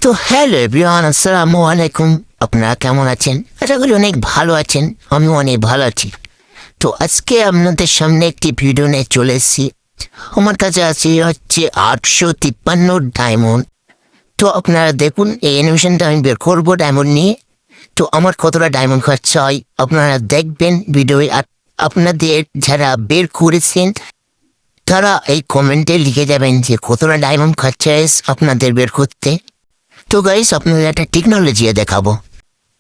তো hello everyone, আসসালামু আলাইকুম। আপনারা কেমন আছেন? আশা করি অনেক ভালো আছেন। আমিও অনেক ভালো আছি। তো আজকে আপনাদের সামনে একটি ভিডিও নিয়ে চলে এসেছি। আমার কাছে আছে হচ্ছে 853 ডায়মন্ড। তো আপনারা দেখুন, এই অ্যানিমেশনটা আমি বের করবো ডায়মন্ড নিয়ে। তো আমার কতটা ডায়মন্ড খরচা হয় আপনারা দেখবেন ভিডিওয়ে। আর আপনাদের যারা বের করেছেন তারা এই কমেন্টে লিখে যাবেন যে কতটা ডায়মন্ড খরচা আপনাদের বের করতে। তো গাইস, আপনাদের একটা টেকনোলজি দেখাবো।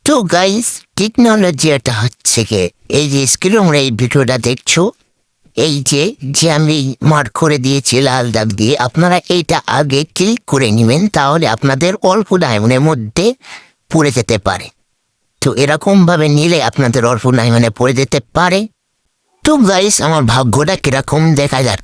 তো গাইস, টেকনোলজিটা হচ্ছে কি, এই যে স্ক্রিনে এই ভিডিওটা দেখছো, এই যে যে আমি মার্ক করে দিয়েছি লাল দাগ দিয়ে, আপনারা এইটা আগে ক্লিক করে নেবেন, তাহলে আপনাদের অল্প ডায়মন্ডের মধ্যে পড়ে যেতে পারে। তো এরকম ভাবে নিলে আপনাদের অল্প ডায়মন্ডে পড়ে যেতে পারে। তো গাইস, আমার ভাগ্যটা কিরকম দেখা যাক।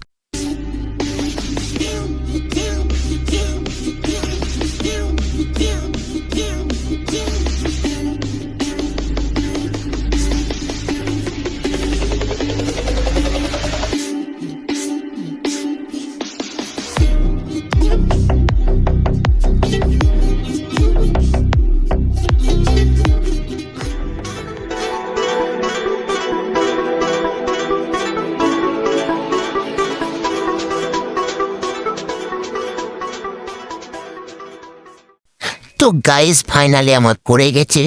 তো গাইস, ফাইনালি আমার পড়ে গেছে।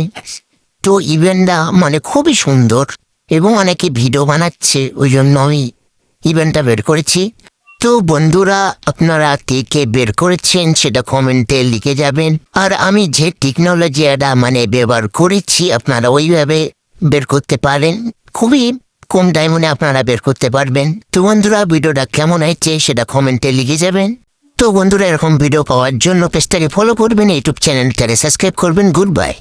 তো ইভেন্টটা মানে খুবই সুন্দর এবং অনেকে ভিডিও বানাচ্ছে, ওই জন্য আমি ইভেন্টটা বের করেছি। তো বন্ধুরা, আপনারা কে কে বের করেছেন সেটা কমেন্টে লিখে যাবেন। আর আমি যে টেকনোলজিটা মানে ব্যবহার করেছি আপনারা ওইভাবে বের করতে পারেন। খুবই কম ডায়মন্ডে আপনারা বের করতে পারবেন। তো বন্ধুরা, ভিডিওটা কেমন হয়েছে সেটা কমেন্টে লিখে যাবেন। তো বন্ধুরা, এরকম ভিডিও পাওয়ার জন্য পেজটাকে ফলো করবেন, ইউটিউব চ্যানেলটাকে সাবস্ক্রাইব করবেন। Good bye.